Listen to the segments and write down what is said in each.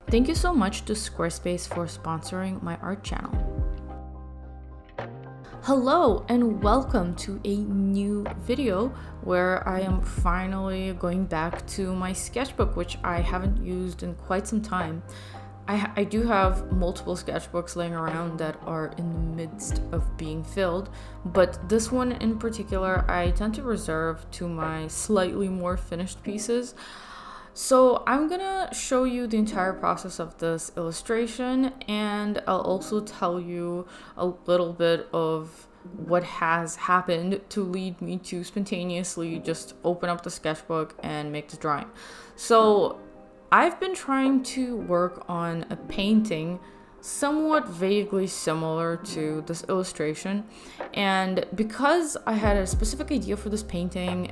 Thank you so much to Squarespace for sponsoring my art channel. Hello and welcome to a new video where I am finally going back to my sketchbook, which I haven't used in quite some time. I do have multiple sketchbooks laying around that are in the midst of being filled, but this one in particular I tend to reserve to my slightly more finished pieces. So I'm gonna show you the entire process of this illustration, and I'll also tell you a little bit of what has happened to lead me to spontaneously just open up the sketchbook and make the drawing. So I've been trying to work on a painting somewhat vaguely similar to this illustration, and because I had a specific idea for this painting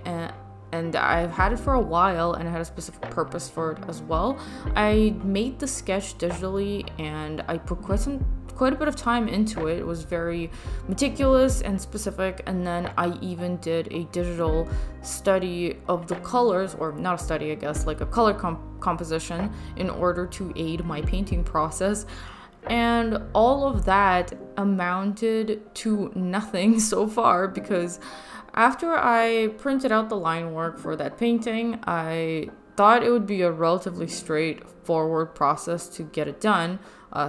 and I've had it for a while and I had a specific purpose for it as well, I made the sketch digitally and I put quite a bit of time into it. It was very meticulous and specific, and then I even did a digital study of the colors, or not a study, I guess, like a color composition in order to aid my painting process. And all of that amounted to nothing so far, because after I printed out the line work for that painting, I thought it would be a relatively straightforward process to get it done,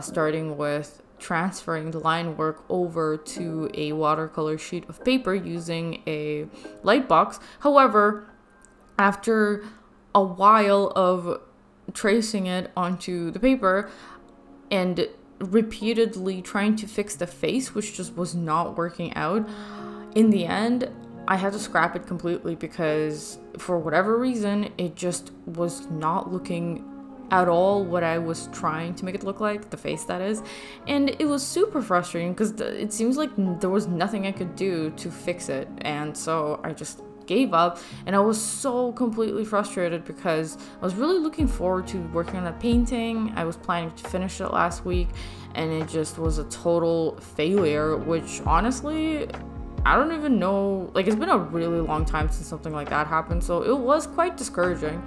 starting with transferring the line work over to a watercolor sheet of paper using a light box. However, after a while of tracing it onto the paper and repeatedly trying to fix the face, which just was not working out, in the end I had to scrap it completely because for whatever reason it just was not looking at all what I was trying to make it look like, the face that is. And it was super frustrating because it seems like there was nothing I could do to fix it, and so I just gave up. And I was so completely frustrated because I was really looking forward to working on that painting. I was planning to finish it last week and it just was a total failure, which honestly I don't even know, like, it's been a really long time since something like that happened, so it was quite discouraging.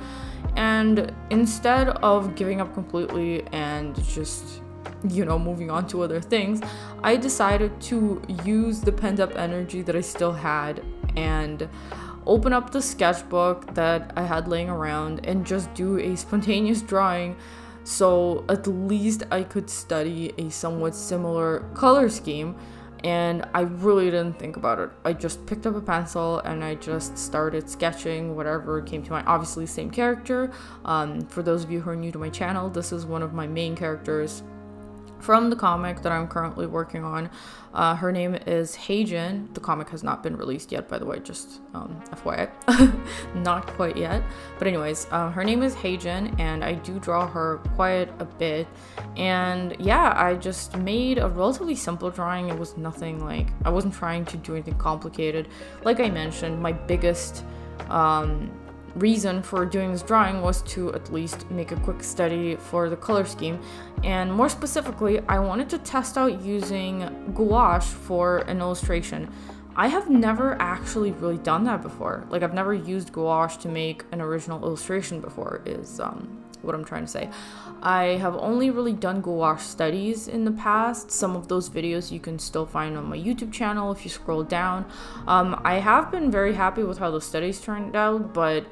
And instead of giving up completely and just, you know, moving on to other things, I decided to use the pent-up energy that I still had and open up the sketchbook that I had laying around and just do a spontaneous drawing, so at least I could study a somewhat similar color scheme. And I really didn't think about it. I just picked up a pencil and I just started sketching whatever came to mind. Obviously, same character. For those of you who are new to my channel, this is one of my main characters from the comic that I'm currently working on. Her name is Heijin. The comic has not been released yet, by the way, just FYI. Not quite yet. But anyways, her name is Heijin, and I do draw her quite a bit. And yeah, I just made a relatively simple drawing. It was nothing like, I wasn't trying to do anything complicated. Like I mentioned, my biggest reason for doing this drawing was to at least make a quick study for the color scheme, and more specifically I wanted to test out using gouache for an illustration. I have never actually really done that before. Like, I've never used gouache to make an original illustration before, is what I'm trying to say. I have only really done gouache studies in the past. Some of those videos you can still find on my YouTube channel if you scroll down. I have been very happy with how the studies turned out, but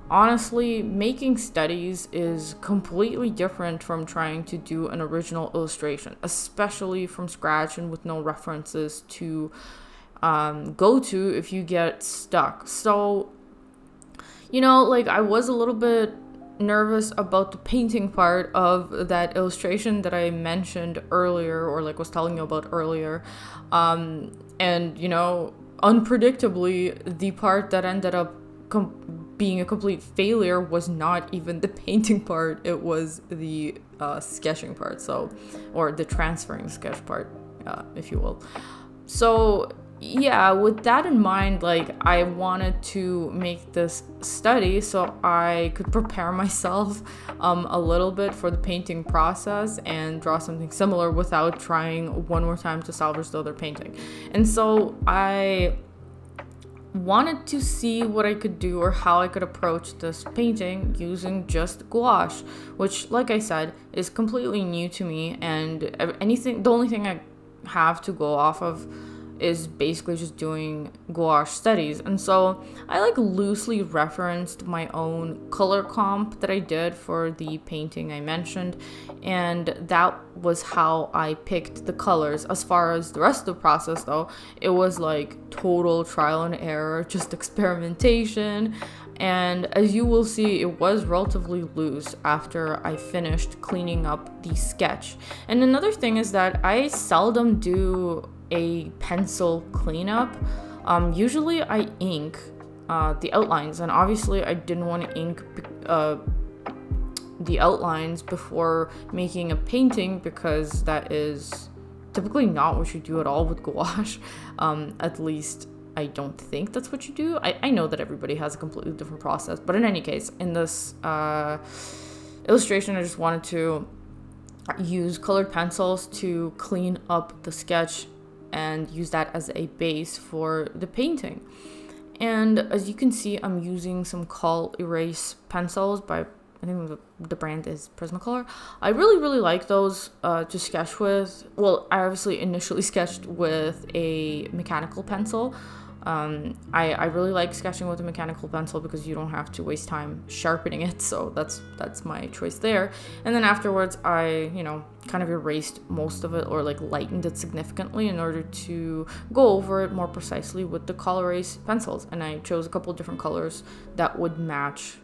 honestly, making studies is completely different from trying to do an original illustration, especially from scratch and with no references to go to if you get stuck. So, you know, like, I was a little bit nervous about the painting part of that illustration that I mentioned earlier, or like was telling you about earlier, and you know, unpredictably, the part that ended up being a complete failure was not even the painting part, it was the sketching part, so, or the transferring sketch part, if you will. So yeah, with that in mind, like, I wanted to make this study so I could prepare myself a little bit for the painting process and draw something similar without trying one more time to salvage the other painting. And so I wanted to see what I could do or how I could approach this painting using just gouache, which, like I said, is completely new to me, and the only thing I have to go off of is basically just doing gouache studies. And so I like loosely referenced my own color comp that I did for the painting I mentioned, and that was how I picked the colors. As far as the rest of the process though, it was like total trial and error, just experimentation. And as you will see, it was relatively loose after I finished cleaning up the sketch. And another thing is that I seldom do a pencil cleanup. Usually I ink the outlines, and obviously I didn't want to ink the outlines before making a painting, because that is typically not what you do at all with gouache. At least I don't think that's what you do. I know that everybody has a completely different process, but in any case, in this illustration, I just wanted to use colored pencils to clean up the sketch and use that as a base for the painting. And as you can see, I'm using some Colerase pencils by, I think the brand is Prismacolor. I really like those to sketch with. Well, I obviously initially sketched with a mechanical pencil. I really like sketching with a mechanical pencil because you don't have to waste time sharpening it, so that's my choice there. And then afterwards I, you know, kind of erased most of it, or like lightened it significantly in order to go over it more precisely with the Colerase pencils. And I chose a couple different colors that would match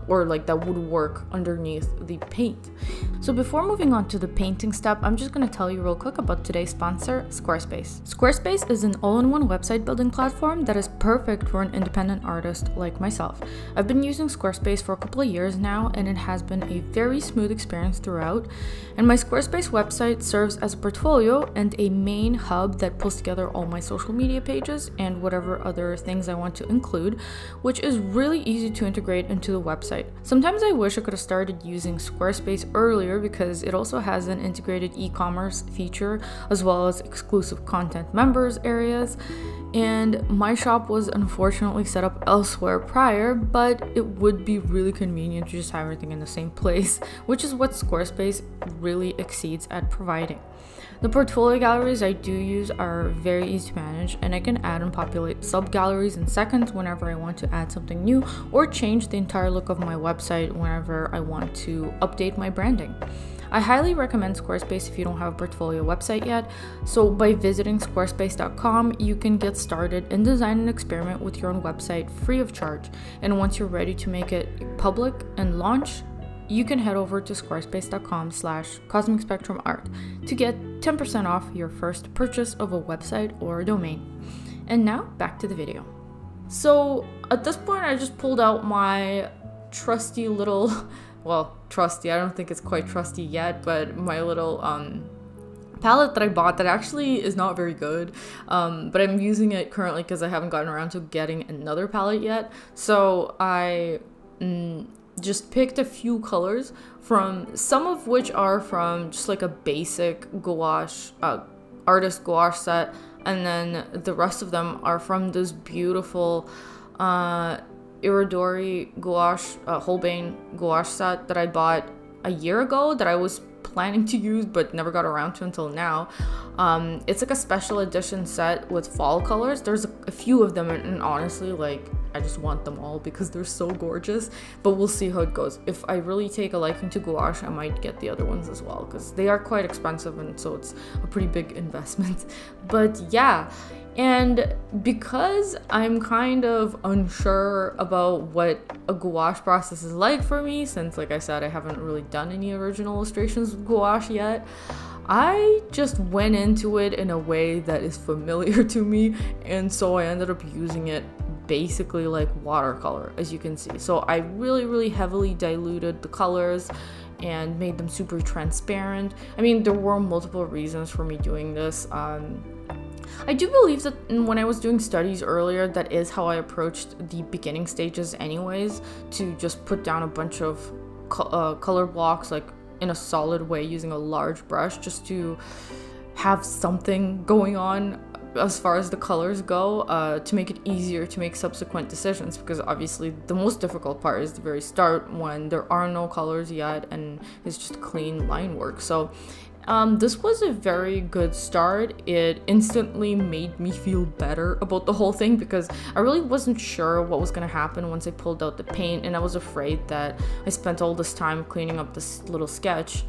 or like that would work underneath the paint. So before moving on to the painting step, I'm just going to tell you real quick about today's sponsor, Squarespace. Squarespace is an all-in-one website building platform that is perfect for an independent artist like myself. I've been using Squarespace for a couple of years now, and it has been a very smooth experience throughout. And my Squarespace website serves as a portfolio and a main hub that pulls together all my social media pages and whatever other things I want to include, which is really easy to integrate into the website. Sometimes I wish I could have started using Squarespace earlier, because it also has an integrated e-commerce feature as well as exclusive content members areas. And my shop was unfortunately set up elsewhere prior, but it would be really convenient to just have everything in the same place, which is what Squarespace really exceeds at providing. The portfolio galleries I do use are very easy to manage, and I can add and populate sub-galleries in seconds whenever I want to add something new or change the entire look of my website whenever I want to update my branding. I highly recommend Squarespace if you don't have a portfolio website yet. So by visiting squarespace.com, you can get started and design and experiment with your own website free of charge. And once you're ready to make it public and launch, you can head over to squarespace.com/cosmicspectrumart to get 10% off your first purchase of a website or a domain. And now back to the video. So at this point, I just pulled out my trusty little, well, trusty, I don't think it's quite trusty yet, but my little palette that I bought that actually is not very good, but I'm using it currently because I haven't gotten around to getting another palette yet. So I just picked a few colors, from some of which are from just like a basic gouache artist gouache set, and then the rest of them are from this beautiful Irodori gouache, Holbein gouache set that I bought a year ago that I was planning to use but never got around to until now. It's like a special edition set with fall colors. There's a few of them, and honestly, like, I just want them all because they're so gorgeous, but we'll see how it goes. If I really take a liking to gouache, I might get the other ones as well, because they are quite expensive, and so it's a pretty big investment. But yeah, and because I'm kind of unsure about what a gouache process is like for me, since, like I said, I haven't really done any original illustrations with gouache yet, I just went into it in a way that is familiar to me, and so I ended up using it basically like watercolor, as you can see. So I really heavily diluted the colors and made them super transparent. I mean, there were multiple reasons for me doing this. I do believe that when I was doing studies earlier, that is how I approached the beginning stages anyways, to just put down a bunch of color blocks like in a solid way using a large brush, just to have something going on as far as the colors go, to make it easier to make subsequent decisions, because obviously the most difficult part is the very start when there are no colors yet and it's just clean line work. So this was a very good start. It instantly made me feel better about the whole thing, because I really wasn't sure what was going to happen once I pulled out the paint, and I was afraid that I spent all this time cleaning up this little sketch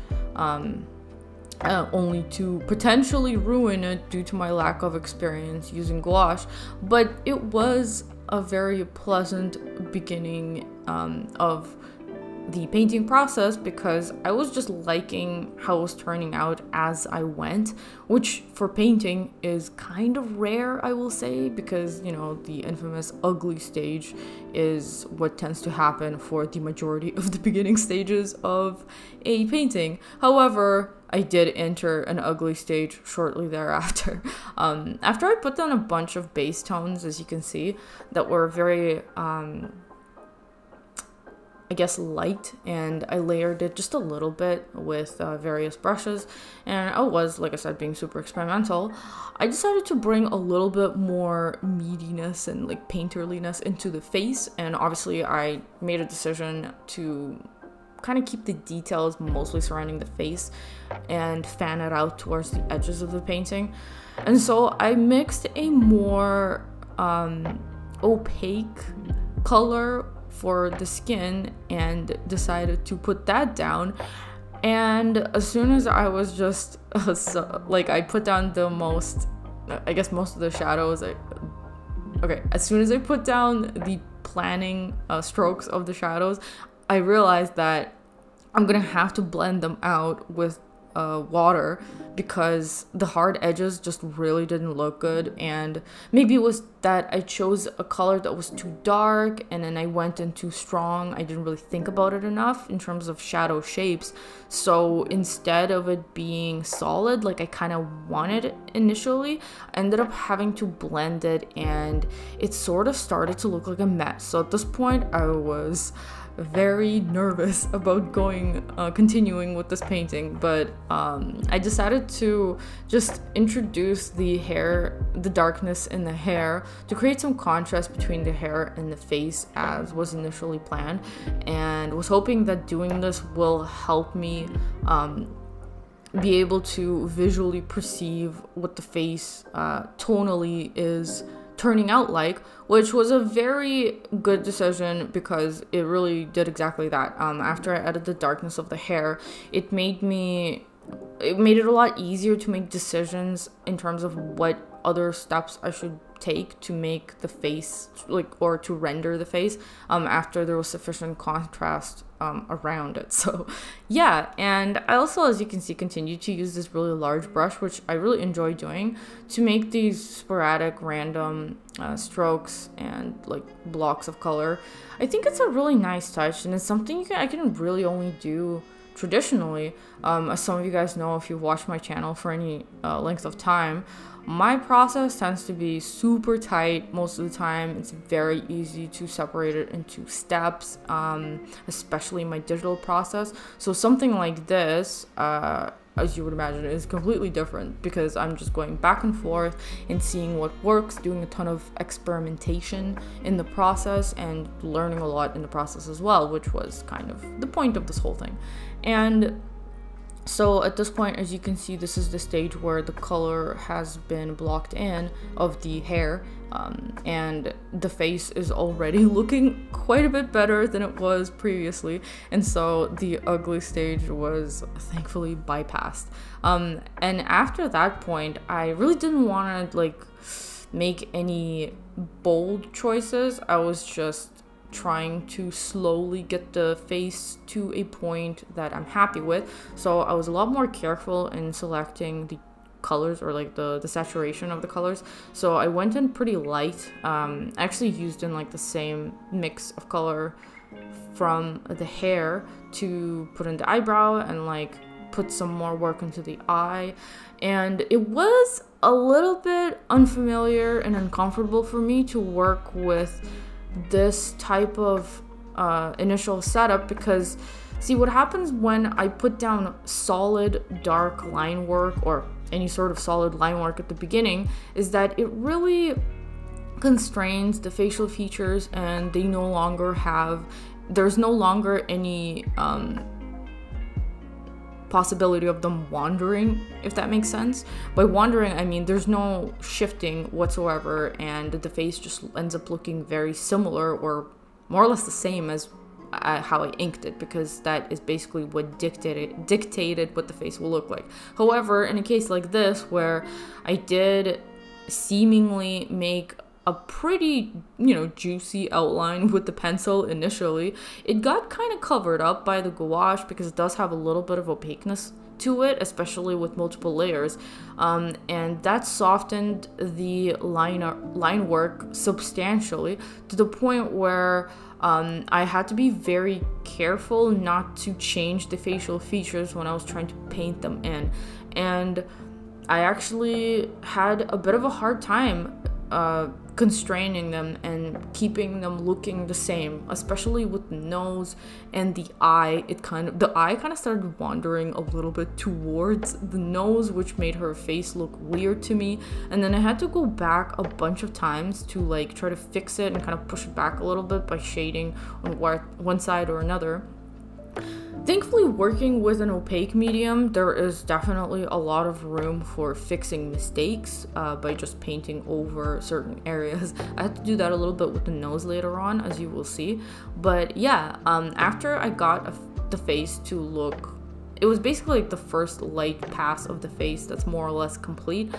only to potentially ruin it due to my lack of experience using gouache. But it was a very pleasant beginning of the painting process, because I was just liking how it was turning out as I went, which for painting is kind of rare, I will say, because, you know, the infamous ugly stage is what tends to happen for the majority of the beginning stages of a painting. However, I did enter an ugly stage shortly thereafter. After I put down a bunch of base tones, as you can see, that were very I guess light, and I layered it just a little bit with various brushes, and I was, like I said, being super experimental. I decided to bring a little bit more meatiness and like painterliness into the face, and obviously I made a decision to kind of keep the details mostly surrounding the face and fan it out towards the edges of the painting. And so I mixed a more opaque color for the skin and decided to put that down. And as soon as I was just I put down the most, I guess most of the shadows, as soon as I put down the planning strokes of the shadows, I realized that I'm gonna have to blend them out with water, because the hard edges just really didn't look good. And maybe it was that I chose a color that was too dark and then I went in too strong. I didn't really think about it enough in terms of shadow shapes. So instead of it being solid like I kind of wanted initially, I ended up having to blend it, and it sort of started to look like a mess. So at this point I was very nervous about continuing with this painting, but I decided to just introduce the darkness in the hair to create some contrast between the hair and the face, as was initially planned, and was hoping that doing this will help me be able to visually perceive what the face tonally is turning out like, which was a very good decision because it really did exactly that. After I added the darkness of the hair, it made it a lot easier to make decisions in terms of what other steps I should take to make the face, or to render the face, after there was sufficient contrast around it. So yeah, and I also, as you can see, continue to use this really large brush, which I really enjoy doing, to make these sporadic random strokes and like blocks of color. I think it's a really nice touch, and it's something I can really only do traditionally. As some of you guys know, if you've watched my channel for any length of time, my process tends to be super tight most of the time. It's very easy to separate it into steps, especially my digital process. So something like this, as you would imagine, is completely different, because I'm just going back and forth and seeing what works, doing a ton of experimentation in the process, and learning a lot in the process as well, which was kind of the point of this whole thing. And so at this point, as you can see, this is the stage where the color has been blocked in of the hair, and the face is already looking quite a bit better than it was previously, and so the ugly stage was thankfully bypassed. And after that point, I really didn't want to make any bold choices. I was just trying to slowly get the face to a point that I'm happy with. So I was a lot more careful in selecting the colors, or the saturation of the colors. So I went in pretty light. I actually used in the same mix of color from the hair to put in the eyebrow and put some more work into the eye. And it was a little bit unfamiliar and uncomfortable for me to work with this type of initial setup, because See, what happens when I put down solid dark line work or any sort of solid line work at the beginning is that it really constrains the facial features, and they no longer have, there's no longer any possibility of them wandering, if that makes sense. By wandering, I mean there's no shifting whatsoever, and the face just ends up looking very similar or more or less the same as how I inked it, because that is basically what dictated what the face will look like. However, in a case like this where I did seemingly make a pretty, juicy outline with the pencil initially, it got kind of covered up by the gouache because it does have a little bit of opaqueness to it, especially with multiple layers, and that softened the line work substantially to the point where I had to be very careful not to change the facial features when I was trying to paint them in, and I actually had a bit of a hard time constraining them and keeping them looking the same, especially with the nose and the eye. The eye kind of started wandering a little bit towards the nose, which made her face look weird to me, and then I had to go back a bunch of times to like try to fix it and kind of push it back a little bit by shading on one side or another. Thankfully, working with an opaque medium, there is definitely a lot of room for fixing mistakes by just painting over certain areas. I had to do that a little bit with the nose later on, as you will see. But yeah, after I got the face to look, it was basically like the first light pass of the face that's more or less complete,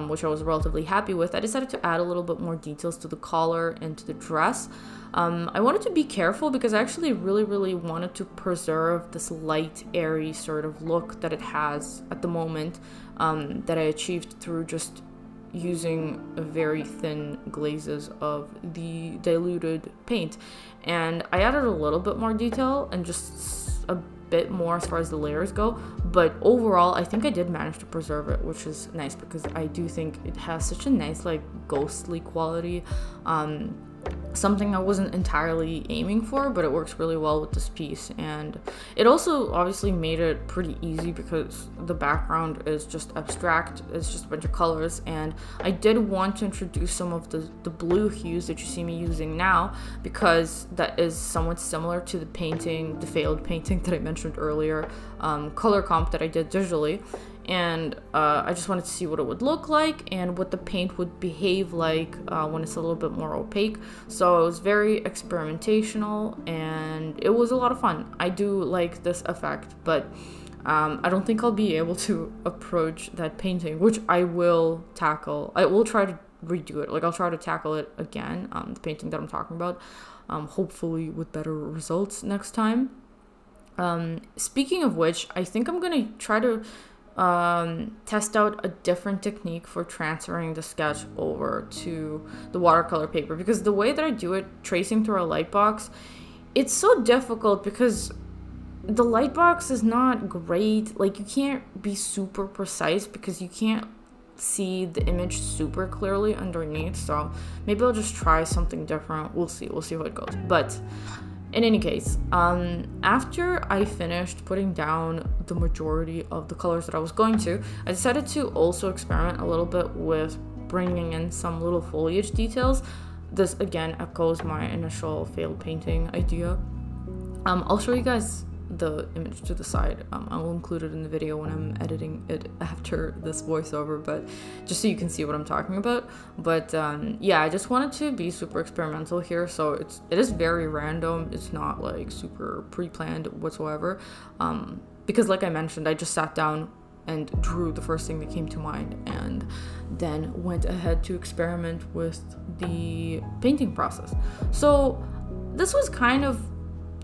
which I was relatively happy with. I decided to add a little bit more details to the collar and to the dress. I wanted to be careful because I actually really wanted to preserve this light, airy sort of look that it has at the moment, that I achieved through just using very thin glazes of the diluted paint. And I added a little bit more detail and just a bit more as far as the layers go, but overall I think I did manage to preserve it, which is nice because I do think it has such a nice like ghostly quality, something I wasn't entirely aiming for, but it works really well with this piece. And it also obviously made it pretty easy because the background is just abstract, it's just a bunch of colors, and I did want to introduce some of the blue hues that you see me using now, because that is somewhat similar to the failed painting that I mentioned earlier, color comp that I did digitally. And I just wanted to see what it would look like and what the paint would behave like when it's a little bit more opaque. So it was very experimentational and it was a lot of fun. I do like this effect, but I don't think I'll be able to approach that painting, which I will tackle. I will try to redo it. Like, I'll try to tackle it again, the painting that I'm talking about, hopefully with better results next time. Speaking of which, I think I'm gonna try to test out a different technique for transferring the sketch over to the watercolor paper, because the way that I do it, tracing through a light box, it's so difficult because the light box is not great. Like, you can't be super precise because you can't see the image super clearly underneath. So maybe I'll just try something different. We'll see how it goes. But in any case, after I finished putting down the majority of the colors that I was going to, I decided to also experiment a little bit with bringing in some little foliage details. This again echoes my initial failed painting idea. I'll show you guys the image to the side. I'll include it in the video when I'm editing it after this voiceover, but just so you can see what I'm talking about. But yeah, I just wanted to be super experimental here, so it is very random. It's not like super pre-planned whatsoever, because like I mentioned, I just sat down and drew the first thing that came to mind and then went ahead to experiment with the painting process. So this was kind of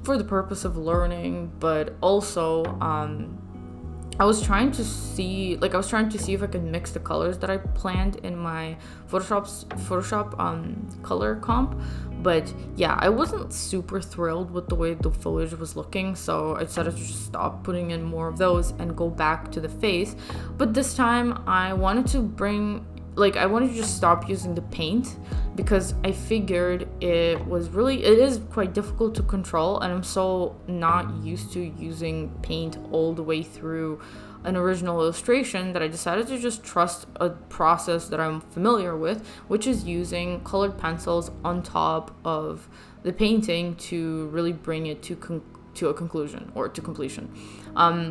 for the purpose of learning, but also I was trying to see if I could mix the colors that I planned in my Photoshop color comp. But yeah, I wasn't super thrilled with the way the foliage was looking, so I decided to just stop putting in more of those and go back to the face. But this time I wanted to bring like, I wanted to just stop using the paint, because I figured it is quite difficult to control, and I'm so not used to using paint all the way through an original illustration that I decided to just trust a process that I'm familiar with, which is using colored pencils on top of the painting to really bring it to a conclusion, or to completion,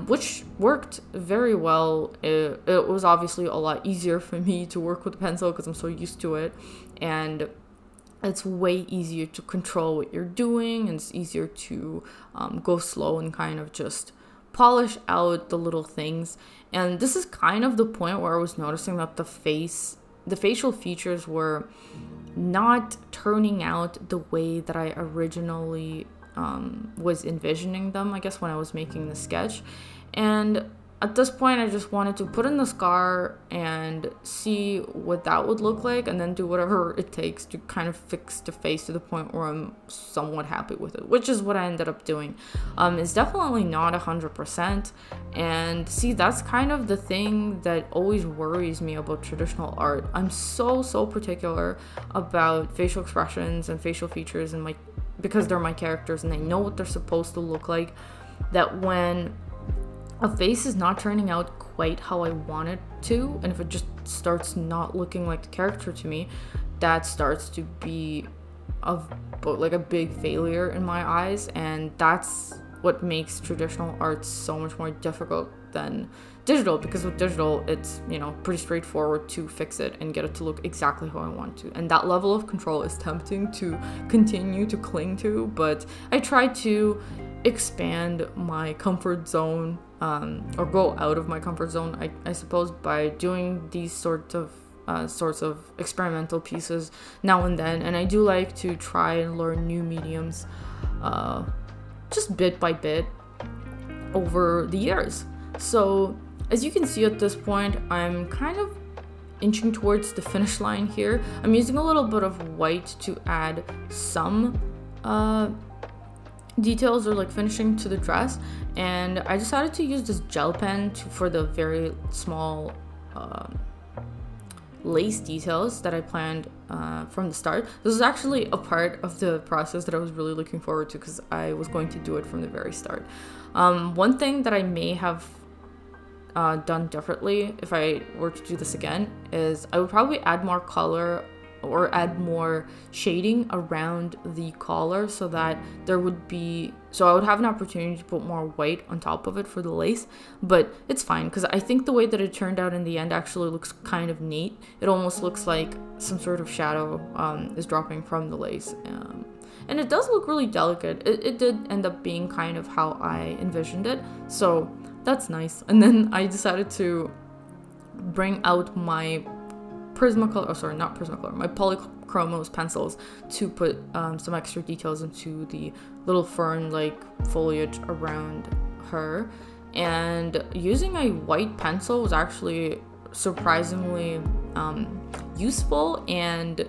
which worked very well. It was obviously a lot easier for me to work with a pencil because I'm so used to it, and it's way easier to control what you're doing, and it's easier to go slow and kind of just polish out the little things. And this is kind of the point where I was noticing that the facial features were not turning out the way that I originally was envisioning them, I guess, when I was making the sketch. And at this point, I just wanted to put in the scar and see what that would look like, and then do whatever it takes to kind of fix the face to the point where I'm somewhat happy with it, which is what I ended up doing. It's definitely not 100%, and see, that's kind of the thing that always worries me about traditional art. I'm so particular about facial expressions and facial features, and because they're my characters and I know what they're supposed to look like, that when a face is not turning out quite how I want it to, and if it just starts not looking like the character to me, that starts to be like a big failure in my eyes. And that's what makes traditional art so much more difficult than digital, because with digital, it's, you know, pretty straightforward to fix it and get it to look exactly how I want to. And that level of control is tempting to continue to cling to, but I try to expand my comfort zone, or go out of my comfort zone, I suppose, by doing these sorts of experimental pieces now and then. And I do like to try and learn new mediums just bit by bit over the years. So as you can see at this point, I'm kind of inching towards the finish line here. I'm using a little bit of white to add some details, or like finishing to the dress, and I decided to use this gel pen for the very small lace details that I planned from the start. This is actually a part of the process that I was really looking forward to, because I was going to do it from the very start. One thing that I may have done differently if I were to do this again is I would probably add more color, or add more shading around the collar, so that I would have an opportunity to put more white on top of it for the lace. But it's fine, because I think the way that it turned out in the end actually looks kind of neat. It almost looks like some sort of shadow is dropping from the lace, and it does look really delicate. It did end up being kind of how I envisioned it, so that's nice. And then I decided to bring out my Prismacolor, not Prismacolor, my Polychromos pencils to put some extra details into the little fern-like foliage around her. And using a white pencil was actually surprisingly useful, and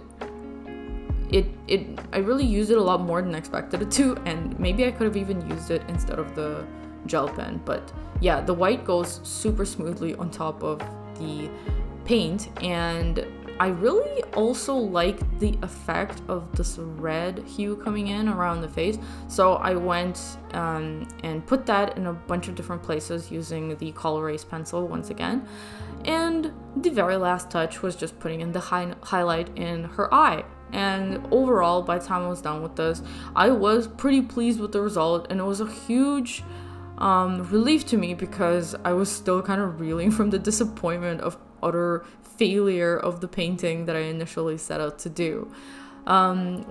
I really used it a lot more than I expected it to, and maybe I could have even used it instead of the gel pen. But yeah, the white goes super smoothly on top of the paint, and I really also like the effect of this red hue coming in around the face. So I went and put that in a bunch of different places using the Colerase pencil once again. And the very last touch was just putting in the highlight in her eye. And overall, by the time I was done with this, I was pretty pleased with the result, and it was a huge relief to me, because I was still kind of reeling from the disappointment of utter failure of the painting that I initially set out to do.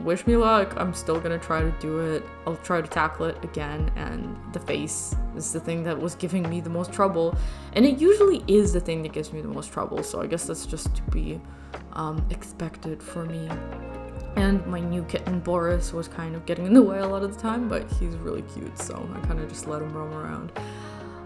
Wish me luck. I'm still gonna try to do it. I'll try to tackle it again, and the face is the thing that was giving me the most trouble, and it usually is the thing that gives me the most trouble, so I guess that's just to be expected for me. And my new kitten Boris was kind of getting in the way a lot of the time, but he's really cute, so I kind of just let him roam around.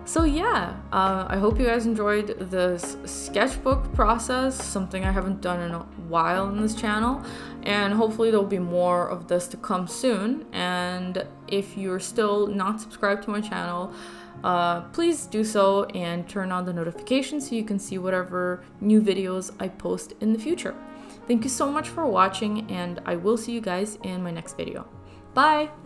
So yeah, I hope you guys enjoyed this sketchbook process, something I haven't done in a while in this channel, and hopefully there'll be more of this to come soon. And if you're still not subscribed to my channel, please do so and turn on the notifications so you can see whatever new videos I post in the future. Thank you so much for watching, and I will see you guys in my next video. Bye!